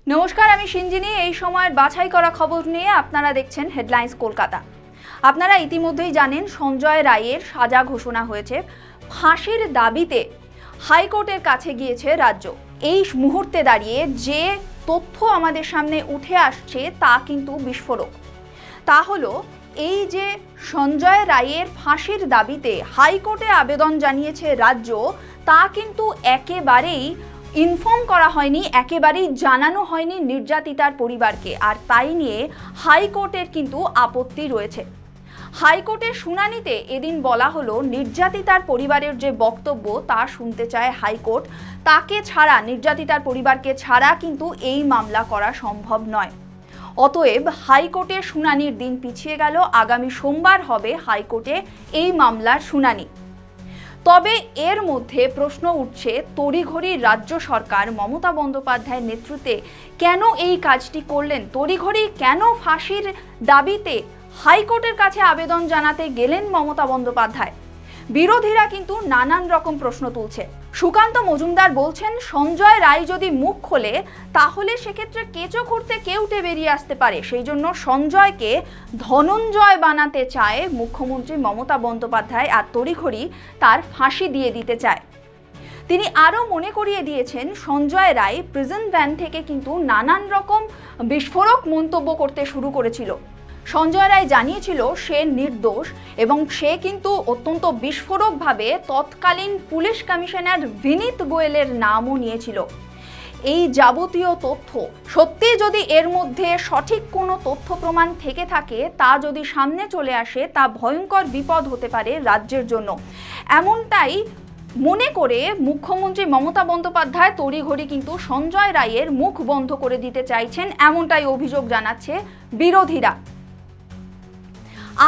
নমস্কার, আমি সিঞ্জিনী। এই সময়ের বাছাই করা খবর নিয়ে আপনারা দেখছেন হেডলাইন্স কলকাতা। আপনারা ইতিমধ্যেই জানেন সঞ্জয় রায়ের সাজা ঘোষণা হয়েছে। ফাঁসির দাবিতে হাইকোর্টের কাছে গিয়েছে রাজ্য। এই মুহূর্তে দাঁড়িয়ে যে তথ্য আমাদের সামনে উঠে আসছে তা কিন্তু বিস্ফোরক। তা হলো এই যে সঞ্জয় রায়ের ফাঁসির দাবিতে হাইকোর্টে আবেদন জানিয়েছে রাজ্য, তা কিন্তু একেবারেই ইনফর্ম করা হয়নি, একেবারেই জানানো হয়নি নির্যাতিতার পরিবারকে। আর তাই নিয়ে হাইকোর্টের কিন্তু আপত্তি রয়েছে। হাইকোর্টের শুনানিতে এদিন বলা হলো নির্যাতিতার পরিবারের যে বক্তব্য তা শুনতে চায় হাইকোর্ট। তাকে ছাড়া, নির্যাতিতার পরিবারকে ছাড়া কিন্তু এই মামলা করা সম্ভব নয়। অতএব হাইকোর্টের শুনানির দিন পিছিয়ে গেল। আগামী সোমবার হবে হাইকোর্টে এই মামলার শুনানি। তবে এর মধ্যে প্রশ্ন উঠছে, তড়িঘড়ি রাজ্য সরকার মমতা বন্দ্যোপাধ্যায়ের নেতৃত্বে কেন এই কাজটি করলেন? তড়িঘড়ি কেন ফাঁসির দাবিতে হাইকোর্টের কাছে আবেদন জানাতে গেলেন মমতা বন্দ্যোপাধ্যায়? বিরোধীরা কিন্তু নানান রকম প্রশ্ন তুলছে। সুকান্ত মজুমদার বলছেন, সঞ্জয় রায় যদি মুখ খোলে তাহলে সেক্ষেত্রে কেঁচো খুঁড়তে কেউটে বেরিয়ে আসতে পারে। সেই জন্য সঞ্জয়কে ধনঞ্জয় বানাতে চায় মুখ্যমন্ত্রী মমতা বন্দ্যোপাধ্যায়, আর তড়িঘড়ি তার ফাঁসি দিয়ে দিতে চায়। তিনি আরও মনে করিয়ে দিয়েছেন, সঞ্জয় রায় প্রিজন ভ্যান থেকে কিন্তু নানান রকম বিস্ফোরক মন্তব্য করতে শুরু করেছিল। সঞ্জয় রায় জানিয়েছিল সে নির্দোষ এবং সে কিন্তু অত্যন্ত বিস্ফোরকভাবে তৎকালীন পুলিশ কমিশনার বিনীত গোয়েলের নামও নিয়েছিল। এই যাবতীয় তথ্য সত্যি যদি এর মধ্যে সঠিক কোনো তথ্য প্রমাণ থেকে থাকে, তা যদি সামনে চলে আসে, তা ভয়ঙ্কর বিপদ হতে পারে রাজ্যের জন্য। এমনটাই মনে করে মুখ্যমন্ত্রী মমতা বন্দ্যোপাধ্যায় তড়িঘড়ি কিন্তু সঞ্জয় রায়ের মুখ বন্ধ করে দিতে চাইছেন, এমনটাই অভিযোগ জানাচ্ছে বিরোধীরা।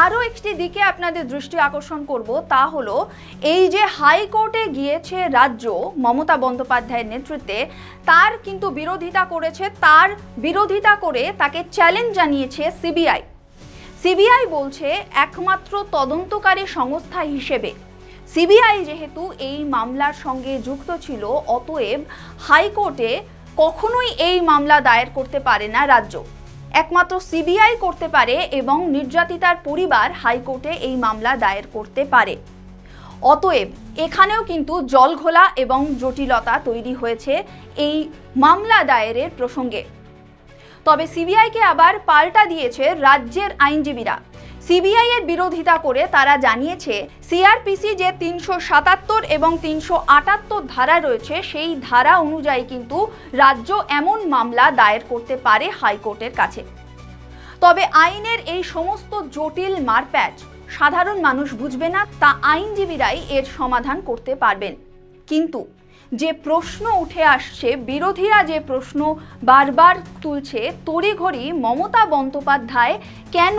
আরও একটি দিকে আপনাদের দৃষ্টি আকর্ষণ করব, তা হলো এই যে হাইকোর্টে গিয়েছে রাজ্য মমতা বন্দ্যোপাধ্যায়ের নেতৃত্বে, তার কিন্তু বিরোধিতা করেছে, তার বিরোধিতা করে তাকে চ্যালেঞ্জ জানিয়েছে সিবিআই। সিবিআই বলছে একমাত্র তদন্তকারী সংস্থা হিসেবে সিবিআই যেহেতু এই মামলার সঙ্গে যুক্ত ছিল, অতএব হাইকোর্টে কখনোই এই মামলা দায়ের করতে পারে না রাজ্য। একমাত্র সিবিআই করতে পারে এবং নির্যাতিতার পরিবার হাইকোর্টে এই মামলা দায়ের করতে পারে। অতএব এখানেও কিন্তু জলঘোলা এবং জটিলতা তৈরি হয়েছে এই মামলা দায়েরের প্রসঙ্গে। তবে সিবিআইকে আবার পাল্টা দিয়েছে রাজ্যের আইনজীবীরা। সিবিআই এর বিরোধিতা করে তারা জানিয়েছে, সিআরপিসি যে 377 এবং 378 ধারা রয়েছে, সেই ধারা অনুযায়ী কিন্তু রাজ্য এমন মামলা দায়ের করতে পারে হাইকোর্টের কাছে। তবে আইনের এই সমস্ত জটিল মারপ্যাচ সাধারণ মানুষ বুঝবে না, তা আইনজীবীরাই এর সমাধান করতে পারবেন। কিন্তু যে প্রশ্ন উঠে আসছে, বিরোধীরা যে প্রশ্ন বারবার তুলছে, তড়িঘড়ি মমতা বন্দ্যোপাধ্যায় কেন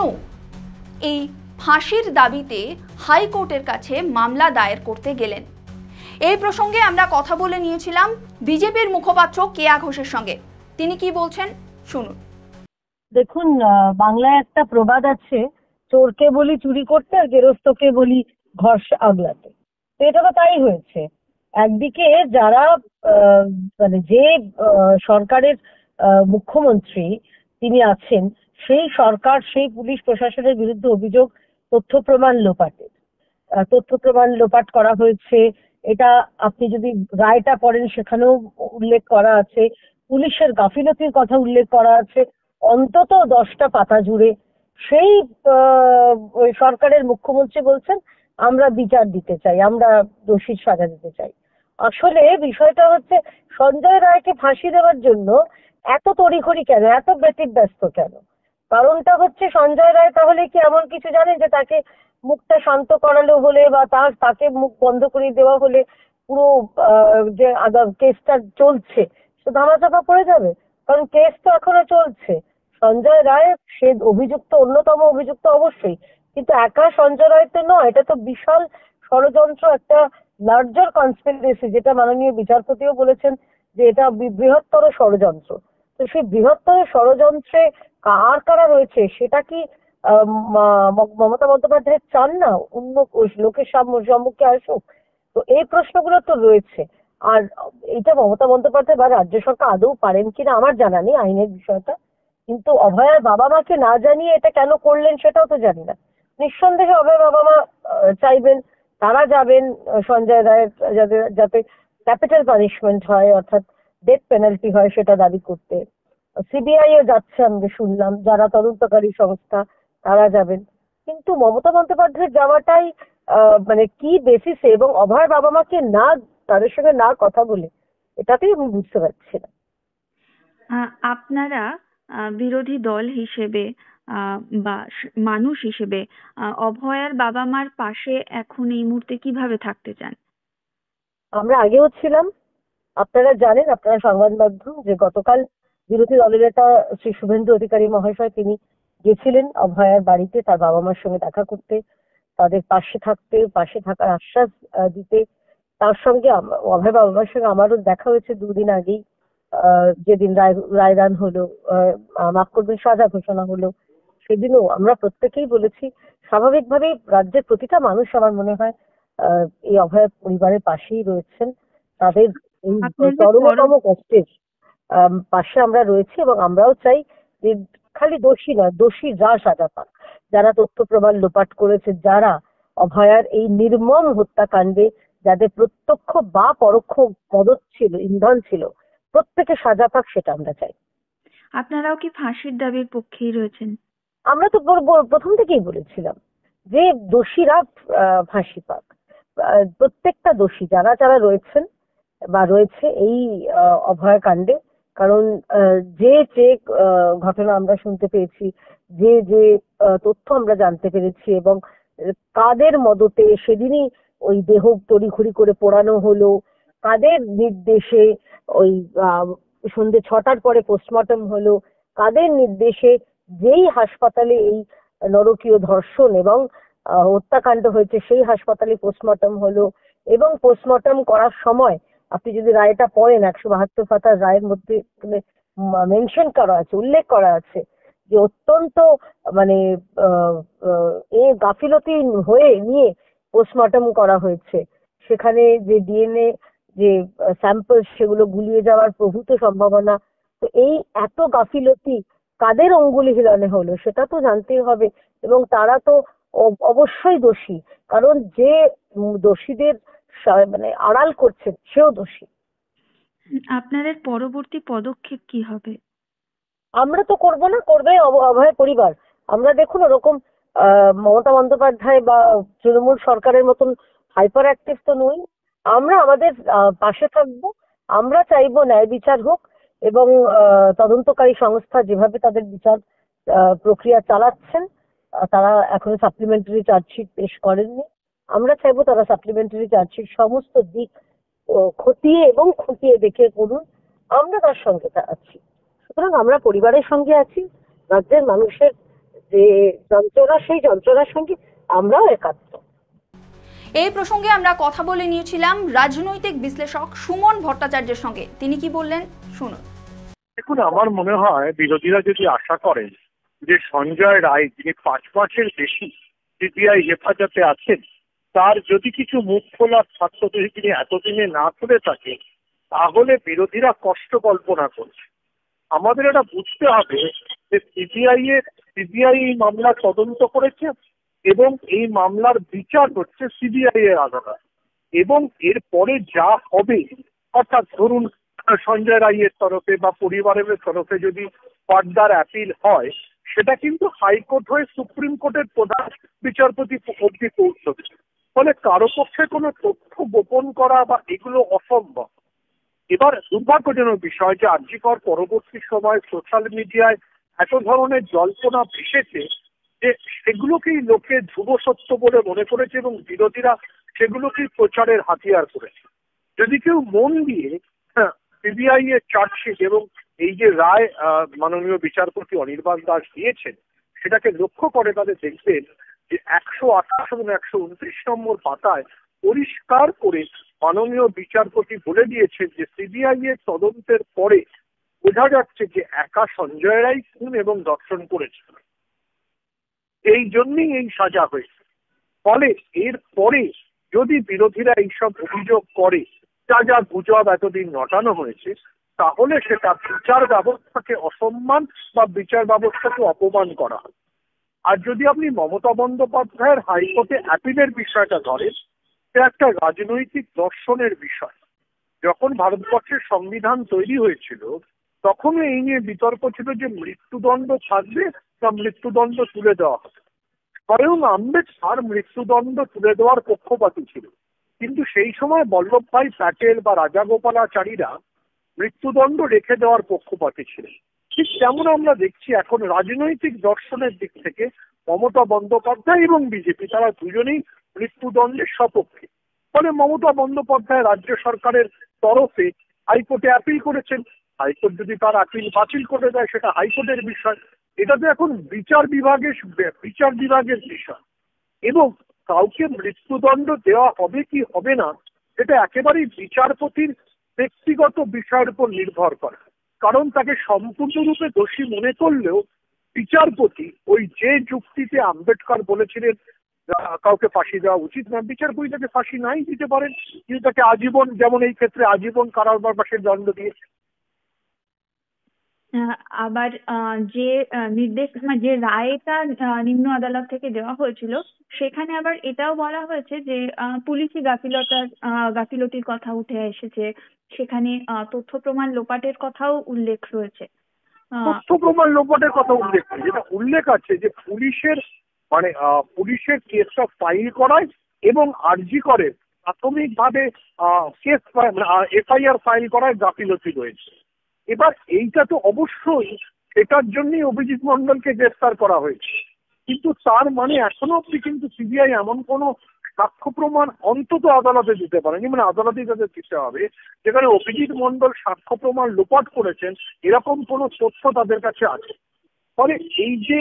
এই ফাঁসির দাবিতে হাইকোর্টের কাছে মামলা দায়ের করতে গেলেন? এই প্রসঙ্গে আমরা কথা বলে নিয়েছিলাম বিজেপির মুখপাত্র কেয়া ঘোষের সঙ্গে। তিনি কি বলছেন শুনুন। দেখুন, বাংলায় একটা প্রবাদ আছে, চোরকে বলি চুরি করতে আর গেরস্তকে বলি ঘর আগলাতে। তো এটা তো তাই হয়েছে। একদিকে যারা মানে যে সরকারের মুখ্যমন্ত্রী তিনি আছেন, সেই সরকার সেই পুলিশ প্রশাসনের বিরুদ্ধে অভিযোগ তথ্য প্রমাণ লোপাটের। তথ্য প্রমাণ লোপাট করা হয়েছে, এটা আপনি যদি রায়টা পড়েন সেখানেও উল্লেখ করা আছে। পুলিশের গাফিলতির কথা উল্লেখ করা আছে অন্তত 10টা পাতা জুড়ে। সেই ওই সরকারের মুখ্যমন্ত্রী বলছেন আমরা বিচার দিতে চাই, আমরা দোষীর সাজা দিতে চাই। আসলে বিষয়টা হচ্ছে, সঞ্জয় রায়কে ফাঁসি দেওয়ার জন্য এত তড়িঘড়ি কেন, এত ব্যতিব্যস্ত কেন? কারণটা হচ্ছে, সঞ্জয় রায় তাহলে কি এমন কিছু জানেন যে তাকে মুখটা শান্ত করালো হলে বা তাকে মুখ বন্ধ করে দেওয়া হলে পুরো যে কেসটা চলছে সে ধামাচাপা পড়ে যাবে? কারণ কেস তো এখনো চলছে। সঞ্জয় রায় সে অভিযুক্ত, অন্যতম অভিযুক্ত অবশ্যই, কিন্তু একা সঞ্জয় রায় তো নয়। এটা তো বিশাল ষড়যন্ত্র, একটা লার্জার কনস্পিরেসি, যেটা মাননীয় বিচারপতিও বলেছেন যে এটা বৃহত্তর ষড়যন্ত্র। তো সেই বৃহত্তর ষড়যন্ত্রে কারা রয়েছে সেটা কি মমতা বন্দ্যোপাধ্যায় চান না অন্য লোকের সম্মুখে আসুক? তো এই প্রশ্নগুলো তো রয়েছে। আর এটা মমতা বন্দ্যোপাধ্যায় বা রাজ্য সরকার আদৌ পারেন কিনা আমার জানা নেই আইনের বিষয়টা, কিন্তু অভয়ার বাবা মাকে না জানিয়ে এটা কেন করলেন সেটাও তো জানি না। নিঃসন্দেহে অভয় বাবা মা চাইবেন, তারা যাবেন সঞ্জয় রায়ের যাতে যাতে ক্যাপিটাল পানিশমেন্ট হয়, অর্থাৎ ডেথ পেনাল্টি হয় সেটা দাবি করতে। সিবিআইও যাচ্ছে আমি শুনলাম, যারা তদন্তকারী সংস্থা তারা যাবেন। কিন্তু মমতা বন্দ্যোপাধ্যায়ের যাওয়াটাই মানে কি বেসিসে এবং অভয়ের বাবা মাকে না, তাদের সঙ্গে না কথা বলে, এটাতেই আমি বুঝতে পারছি না। আপনারা বিরোধী দল হিসেবে আহ, বা মানুষ হিসেবে অভয়ার বাবা মার পাশে এখন এই মুহূর্তে কিভাবে থাকতে চান? আমরা আগেও ছিলাম, আপনারা জানেন, আপনারা সংবাদ মাধ্যম, যে গতকাল বিরোধী দলের নেতা শ্রী শুভেন্দু অধিকারী মহাশয় তিনি গেছিলেন অভয়ার বাড়িতে তার বাবা মার সঙ্গে দেখা করতে, তাদের পাশে থাকতে, পাশে থাকার আশ্বাস দিতে। তার সঙ্গে অভয় বাবা মার সঙ্গে আমারও দেখা হয়েছে দুদিন আগেই, যেদিন রায়দান হলো, মাফ করবেন, সাজা ঘোষণা হলো, সেদিনও আমরা প্রত্যেকেই বলেছি স্বাভাবিকভাবেই রাজ্যের প্রতিটা মানুষ আমার মনে হয় এই অভয় পরিবারের পাশেই রয়েছেন, তাদের এই আপনাদের চরমতম কষ্টের পাশে আমরা রয়েছি। এবং আমরাও চাই যে খালি দোষী নয়, দোষী যা সাজা পাক, যারা তথ্য প্রমাণ লোপাট করেছে, যারা অভয়ার এই নির্মম হত্যাকাণ্ডে যাদের প্রত্যক্ষ বা পরোক্ষ মদত ছিল, ইন্ধন ছিল, প্রত্যেকে সাজা পাক, সেটা আমরা চাই। আপনারাও কি ফাঁসির দাবির পক্ষেই রয়েছেন? আমরা তো প্রথম থেকেই বলেছিলাম যে দোষীরা ফাঁসি পাক। প্রত্যেকটা দোষী যারা যারা রয়েছেন বা রয়েছে এই অভয়া কাণ্ডে, কারণ যে যে ঘটনা আমরা শুনতে পেয়েছি, যে যে তথ্য আমরা জানতে পেরেছি, এবং কাদের মদতে সেদিনই ওই দেহ তড়িঘড়ি করে পোড়ানো হলো, কাদের নির্দেশে ওই সন্ধ্যে 6টার পরে পোস্টমর্টম হলো, কাদের নির্দেশে যেই হাসপাতালে এই নরকীয় ধর্ষণ এবং হত্যাকাণ্ড হয়েছে সেই হাসপাতালে পোস্টমর্টম হলো, এবং পোস্টমর্টম করার সময় আপনি যদি রায়টা পড়েন 172 পাতার রায়ের মধ্যে মেনশন করা আছে, উল্লেখ করা আছে যে অত্যন্ত মানে গাফিলতি হয়ে নিয়ে পোস্টমর্টম করা হয়েছে। সেখানে যে ডিএনএ যে স্যাম্পল সেগুলো গুলিয়ে যাওয়ার প্রভূত সম্ভাবনা। তো এই এত গাফিলতি কাদের অঙ্গুলি হিলনে হলো সেটা তো জানতেই হবে, এবং তারা তো অবশ্যই দোষী, কারণ যে দোষীদের মানে আড়াল করছে সেও দোষী। আপনাদের পরবর্তী পদক্ষেপ কি হবে? আমরা তো করবো না, করবে অভয় পরিবার। আমরা দেখুন ওরকম মমতা বন্দ্যোপাধ্যায় বা তৃণমূল সরকারের মতন হাইপার অ্যাক্টিভ তো নই। আমরা আমাদের পাশে থাকবো, আমরা চাইবো ন্যায় বিচার হোক, এবং তদন্তকারী সংস্থা যেভাবে তাদের বিচার প্রক্রিয়া চালাচ্ছেন, তারা এখনো সাপ্লিমেন্টারি চার্জশিট পেশ করেননি। আমরা চাইবো তারা সাপ্লিমেন্টারি চার্জশিট সমস্ত দিক খতিয়ে এবং খুঁটিয়ে দেখে করুন, আমরা তার সঙ্গে আছি। সুতরাং আমরা পরিবারের সঙ্গে আছি, রাজ্যের মানুষের যে যন্ত্রণা সেই যন্ত্রণার সঙ্গে আমরাও একাত্ম। এই প্রসঙ্গে আমরা কথা বলে নিয়েছিলাম রাজনৈতিক বিশ্লেষক সুমন ভট্টাচার্যের সঙ্গে। তিনি কি বললেন শুনুন। দেখুন, আমার মনে হয় বিরোধীরা যদি আশা করেন যে সঞ্জয় রায়, যিনি 5 মাসের বেশি সিবিআই হেফাজতে আছেন, তার যদি কিছু মুখ খোলার থাকতো যদি তিনি এতদিনে না খুলে থাকে, তাহলে বিরোধীরা কষ্ট কল্পনা করছে। আমাদের এটা বুঝতে হবে যে সিবিআই এই মামলা তদন্ত করেছে এবং এই মামলার বিচার হচ্ছে সিবিআই এর আদালত, এবং এরপরে যা হবে, অর্থাৎ ধরুন সঞ্জয় রায়ের তরফে বা পরিবারের তরফে যদি ফার্দার অ্যাপিল হয়, সেটা কিন্তু হাইকোর্ট হয়ে সুপ্রিম কোর্টের প্রধান বিচারপতি অবধি পৌঁছবে। ফলে কারো পক্ষে কোনো তথ্য গোপন করা বা এগুলো অসম্ভব। এবার দুর্ভাগ্যজনক বিষয় যে আর্যিকর পরবর্তী সময় সোশ্যাল মিডিয়ায় এত ধরনের জল্পনা ভেসেছে যে সেগুলোকেই লোকে ধ্রুব সত্য বলে মনে করেছে এবং বিরোধীরা সেগুলোকেই প্রচারের হাতিয়ার করেছে। যদি কেউ মন দিয়ে সিবিআই এর চার্জশিট এবং এই যে রায় মাননীয় বিচারপতি অনির্বাণ দাস দিয়েছেন সেটাকে লক্ষ্য করে, তাদের দেখবেন যে 128 এবং 129 নম্বর পাতায় পরিষ্কার করে মাননীয় বিচারপতি বলে দিয়েছেন যে সিবিআই এর তদন্তের পরে বোঝা যাচ্ছে যে একা সঞ্জয় রায় খুন এবং ধর্ষণ করেছিল, এই জন্যই এই সাজা হয়েছে। ফলে এর পরে যদি বিরোধীরা এইসব অভিযোগ করে, যা যা গুজব এতদিন রটানো হয়েছে, তাহলে সেটা বিচার ব্যবস্থাকে অসম্মান বা বিচার ব্যবস্থাকে অপমান করা হয়। আর যদি আপনি মমতা বন্দ্যোপাধ্যায়ের হাইকোর্টে অ্যাপিলের বিষয়টা ধরেন, এটা একটা রাজনৈতিক দর্শনের বিষয়। যখন ভারতবর্ষের সংবিধান তৈরি হয়েছিল তখনও এই নিয়ে বিতর্ক ছিল যে মৃত্যুদণ্ড থাকবে না মৃত্যুদণ্ড তুলে দেওয়া হবে। স্বয়ং আম্বেদকর মৃত্যুদণ্ড তুলে দেওয়ার পক্ষপাতী ছিল, কিন্তু সেই সময় বল্লভভাই প্যাটেল বা রাজাগোপালাচারীরা মৃত্যুদণ্ড রেখে দেওয়ার পক্ষপাতী ছিলেন। ঠিক যেমন আমরা দেখছি এখন রাজনৈতিক দর্শনের দিক থেকে মমতা বন্দ্যোপাধ্যায় এবং বিজেপি তারা দুজনেই মৃত্যুদণ্ডের সপক্ষে। ফলে মমতা বন্দ্যোপাধ্যায় রাজ্য সরকারের তরফে হাইকোর্টে অ্যাপিল করেছেন। হাইকোর্ট যদি তার অ্যাপিল বাতিল করে দেয় সেটা হাইকোর্টের বিষয়। এটা তো এখন বিচার বিভাগের বিষয়, এবং কাউকে মৃত্যুদণ্ড দেওয়া হবে কি হবে না এটা একেবারেই বিচারপতির ব্যক্তিগত বিষয়ের উপর নির্ভর করে। কারণ তাকে সম্পূর্ণরূপে দোষী মনে করলেও বিচারপতি ওই যে যুক্তিতে আম্বেদকর বলেছিলেন কাউকে ফাঁসি দেওয়া উচিত না, বিচারপতি তাকে ফাঁসি নাই দিতে পারেন, কিন্তু তাকে আজীবন, যেমন এই ক্ষেত্রে আজীবন কারাবাসের দণ্ড দিয়ে। আবার যে নির্দেশ যে রায়টা নিম্ন আদালত থেকে দেওয়া হয়েছিল সেখানে আবার এটাও বলা হয়েছে যে পুলিশি গাফিলতির কথা উঠে এসেছে, সেখানে তথ্য প্রমাণ লোপাটের কথাও উল্লেখ রয়েছে। তথ্য প্রমাণ লোপাটের কথা উল্লেখ নেই, যেটা উল্লেখ আছে যে পুলিশের কেসটা ফাইল করায় এবং আরজি করে প্রাথমিকভাবে কেস এফআইআর ফাইল করায় গাফিলতি রয়েছে। এবার এইটা তো অবশ্যই এটার জন্যই অভিজিৎ মন্ডলকে গ্রেফতার করা হয়েছে, কিন্তু তার মানে এখনো অব্দি কিন্তু সিবিআই এমন কোনো সাক্ষ্য প্রমাণ অন্তত আদালতে দিতে পারেনি, মানে আদালতে তাদের দিতে হবে যেখানে অভিজিৎ মন্ডল সাক্ষ্য প্রমাণ লোপাট করেছেন এরকম কোনো তথ্য তাদের কাছে আছে। ফলে এই যে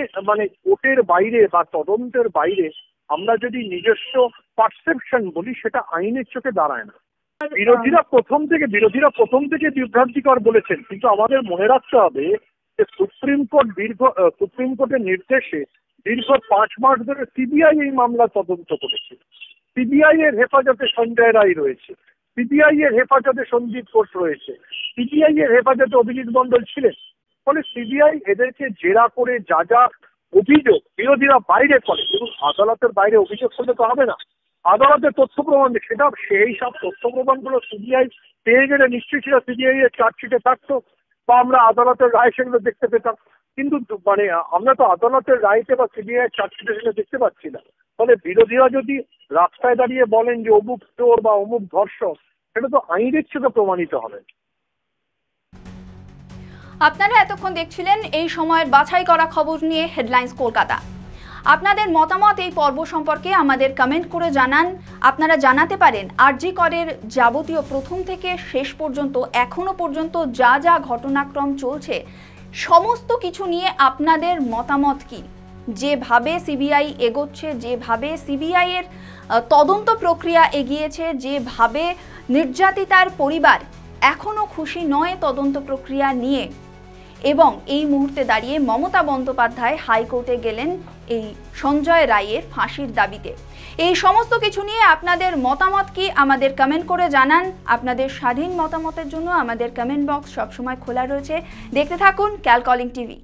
কোর্টের বাইরে বা তদন্তের বাইরে আমরা যদি নিজস্ব পারসেপশন বলি সেটা আইনের চোখে দাঁড়ায় না। বিরোধীরা প্রথম থেকে বিভ্রান্তিকর বলেছেন, কিন্তু আমাদের মনে রাখতে হবে যে সুপ্রিম কোর্টের নির্দেশে দীর্ঘ 5 মাস ধরে সিবিআই এই মামলা তদন্ত করেছে। সিবিআই এর হেফাজতে সঞ্জয় রায় রয়েছে, সিবিআই এর হেফাজতে সন্দীপ ঘোষ রয়েছে, সিবিআই এর হেফাজতে অভিজিৎ মন্ডল ছিলেন। ফলে সিবিআই এদেরকে জেরা করে যা যা অভিযোগ বিরোধীরা বাইরে করে, এবং আদালতের বাইরে অভিযোগ করলে তো হবে না, আদালতের তথ্য প্রমাণ সেটা সেই সব তথ্য প্রমাণগুলো সিবিআই পেয়ে গেলে নিশ্চয়ই সেটা সিবিআই এর চার্জশিটে থাকতো বা আমরা আদালতের রায় সেগুলো দেখতে পেতাম, কিন্তু আমরা তো আদালতের রায়তে বা সিবিআই এর চার্জশিটে সেগুলো দেখতে পাচ্ছি না। ফলে বিরোধীরা যদি রাস্তায় দাঁড়িয়ে বলেন যে অমুক চোর বা অমুক ধর্ষক, সেটা তো আইনের চোখে প্রমাণিত হবে। আপনারা এতক্ষণ দেখছিলেন এই সময়ের বাছাই করা খবর নিয়ে হেডলাইন্স কলকাতা। আপনাদের মতামত এই পর্ব সম্পর্কে আমাদের কমেন্ট করে জানান। আপনারা জানাতে পারেন আরজি করের যাবতীয় প্রথম থেকে শেষ পর্যন্ত এখনো পর্যন্ত যা যা ঘটনাক্রম চলছে সমস্ত কিছু নিয়ে আপনাদের মতামত কি। যেভাবে সিবিআই এগোচ্ছে, যেভাবে সিবিআই এর তদন্ত প্রক্রিয়া এগিয়েছে, যেভাবে নির্যাতিতার পরিবার এখনো খুশি নয় তদন্ত প্রক্রিয়া নিয়ে, এবং এই মুহূর্তে দাঁড়িয়ে মমতা বন্দ্যোপাধ্যায় হাইকোর্টে গেলেন এই সঞ্জয় রায়ের ফাঁসির দাবিতে, এই সমস্ত কিছু নিয়ে আপনাদের মতামত কি আমাদের কমেন্ট করে জানান। আপনাদের স্বাধীন মতামতের জন্য আমাদের কমেন্ট বক্স সবসময় খোলা রয়েছে। দেখতে থাকুন ক্যালকলিং টিভি।